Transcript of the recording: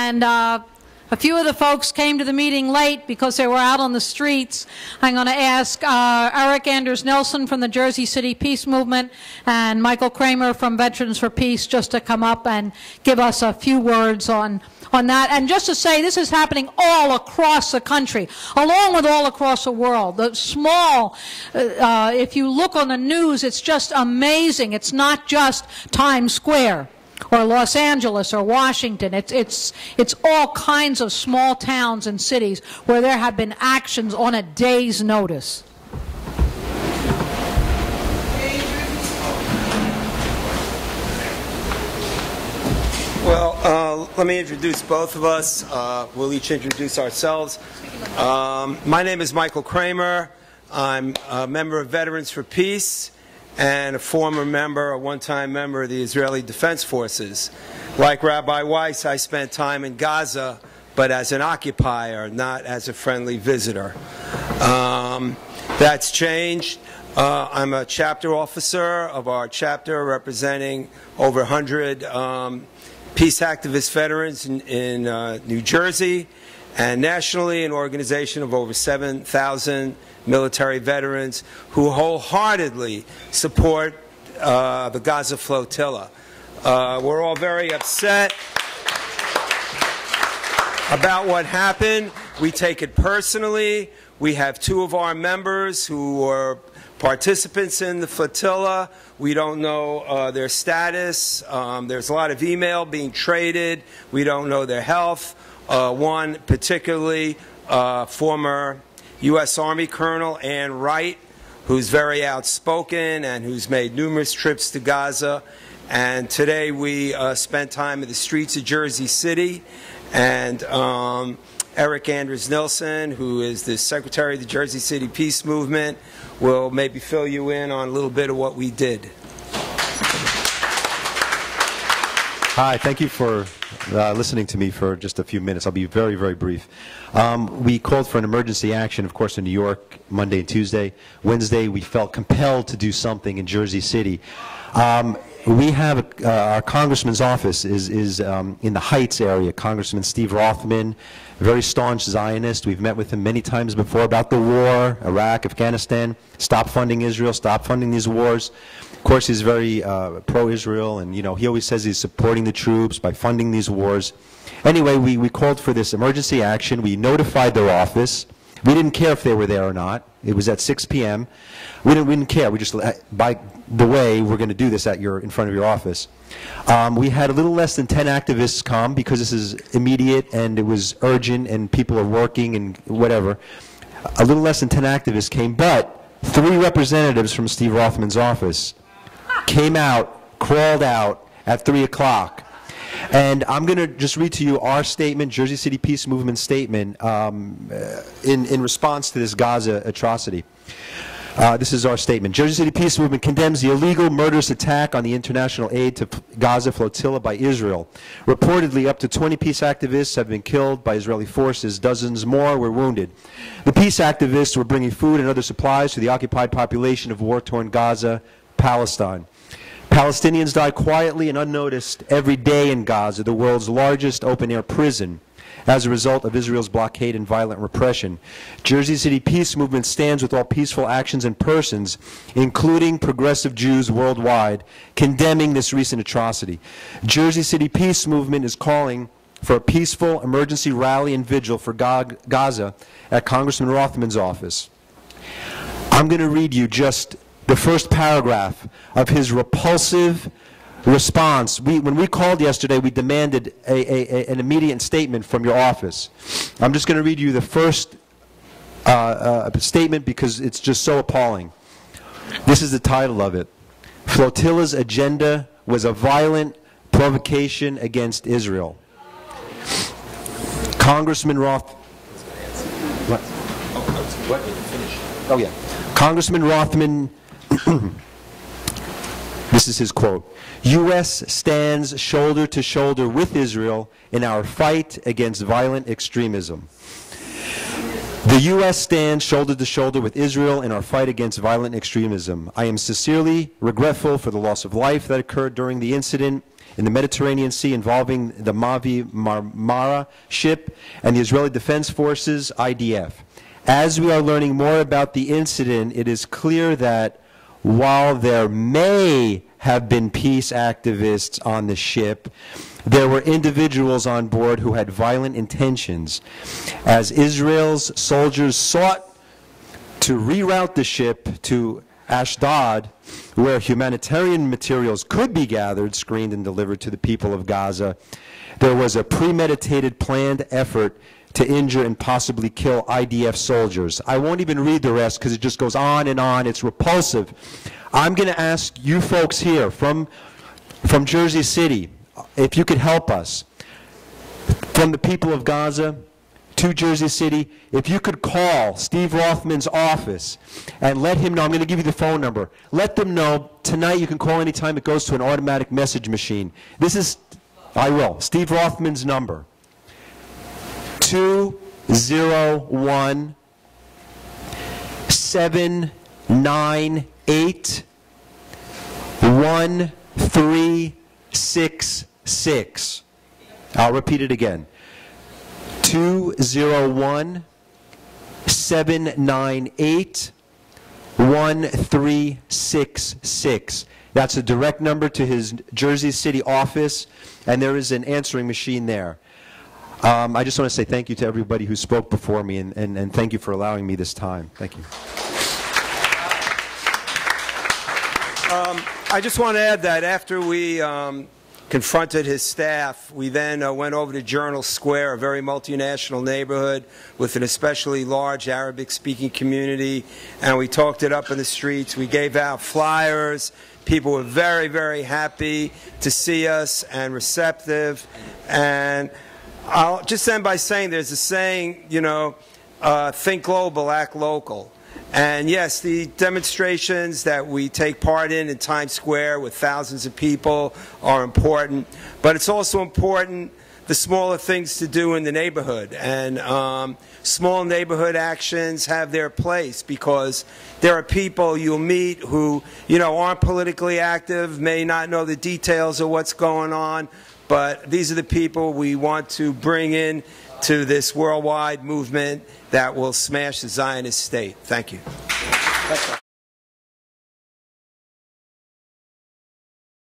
and a few of the folks came to the meeting late because they were out on the streets. I'm going to ask Erik Anders-Nillsen from the Jersey City Peace Movement and Michael Kramer from Veterans for Peace just to come up and give us a few words on that. And just to say, this is happening all across the country, along with all across the world. The small, if you look on the news, it's just amazing. It's not just Times Square or Los Angeles or Washington. It's all kinds of small towns and cities where there have been actions on a day's notice. Well, let me introduce both of us. We'll each introduce ourselves. My name is Michael Kramer. I'm a member of Veterans for Peace and a former member, a one-time member of the Israeli Defense Forces. Like Rabbi Weiss, I spent time in Gaza, but as an occupier, not as a friendly visitor. That's changed. I'm a chapter officer of our chapter representing over 100 peace activist veterans in New Jersey, and nationally an organization of over 7,000 military veterans who wholeheartedly support the Gaza Flotilla. We're all very upset about what happened. We take it personally. We have two of our members who were participants in the flotilla. We don't know their status. There's a lot of email being traded. We don't know their health. One particularly, former U.S. Army Colonel Ann Wright, who's very outspoken and who's made numerous trips to Gaza. And today we spent time in the streets of Jersey City. And Erik Anders-Nillsen, who is the Secretary of the Jersey City Peace Movement, will maybe fill you in on a little bit of what we did. Hi, thank you for listening to me for just a few minutes. I'll be very, very brief. We called for an emergency action, of course, in New York, Monday and Tuesday. Wednesday, we felt compelled to do something in Jersey City. We have our congressman's office is in the Heights area. Congressman Steve Rothman, a very staunch Zionist. We've met with him many times before about the war, Iraq, Afghanistan. Stop funding Israel, stop funding these wars. Of course, he's very pro-Israel, and he always says he's supporting the troops by funding these wars. Anyway, we called for this emergency action. We notified their office. We didn't care if they were there or not. It was at 6 p.m. We didn't care. We just, by the way, we're going to do this in front of your office. We had a little less than 10 activists come because this is immediate and it was urgent and people are working and whatever. A little less than 10 activists came, but 3 representatives from Steve Rothman's office came out, crawled out at 3 o'clock. And I'm going to just read to you our statement, Jersey City Peace Movement statement, in response to this Gaza atrocity. This is our statement. Jersey City Peace Movement condemns the illegal murderous attack on the international aid to Gaza flotilla by Israel. Reportedly, up to 20 peace activists have been killed by Israeli forces. Dozens more were wounded. The peace activists were bringing food and other supplies to the occupied population of war-torn Gaza, Palestine. Palestinians die quietly and unnoticed every day in Gaza, the world's largest open-air prison, as a result of Israel's blockade and violent repression. Jersey City Peace Movement stands with all peaceful actions and persons, including progressive Jews worldwide, condemning this recent atrocity. Jersey City Peace Movement is calling for a peaceful emergency rally and vigil for Gaza at Congressman Rothman's office. I'm going to read you just the first paragraph of his repulsive response. When we called yesterday, we demanded an immediate statement from your office. I'm just going to read you the first statement because it's just so appalling. This is the title of it. Flotilla's agenda was a violent provocation against Israel. Congressman Congressman Rothman, this is his quote, U.S. stands shoulder to shoulder with Israel in our fight against violent extremism. The U.S. stands shoulder to shoulder with Israel in our fight against violent extremism. I am sincerely regretful for the loss of life that occurred during the incident. in the Mediterranean Sea involving the Mavi Marmara ship and the Israeli Defense Forces, IDF. As we are learning more about the incident, it is clear that while there may have been peace activists on the ship, there were individuals on board who had violent intentions. As Israel's soldiers sought to reroute the ship to Ashdod, where humanitarian materials could be gathered, screened, and delivered to the people of Gaza, there was a premeditated, planned effort to injure and possibly kill IDF soldiers. I won't even read the rest because it just goes on and on. It's repulsive. I'm going to ask you folks here from Jersey City, if you could help us, from the people of Gaza to Jersey City, if you could call Steve Rothman's office and let him know. I'm going to give you the phone number. Let them know tonight. You can call anytime. It goes to an automatic message machine. This is, I will, Steve Rothman's number. 201 798 1366. I'll repeat it again. 201 798 1366. That's a direct number to his Jersey City office, and there is an answering machine there. I just want to say thank you to everybody who spoke before me, and thank you for allowing me this time. Thank you. I just want to add that after we confronted his staff, we then went over to Journal Square, a very multinational neighborhood with an especially large Arabic-speaking community, and we talked it up in the streets. We gave out flyers. People were very, very happy to see us and receptive. And I'll just end by saying there's a saying, you know, think global, act local. And yes, the demonstrations that we take part in Times Square with thousands of people are important, but it's also important the smaller things to do in the neighborhood. And small neighborhood actions have their place because there are people you'll meet who, you know, aren't politically active, may not know the details of what's going on, but these are the people we want to bring in to this worldwide movement that will smash the Zionist state. Thank you.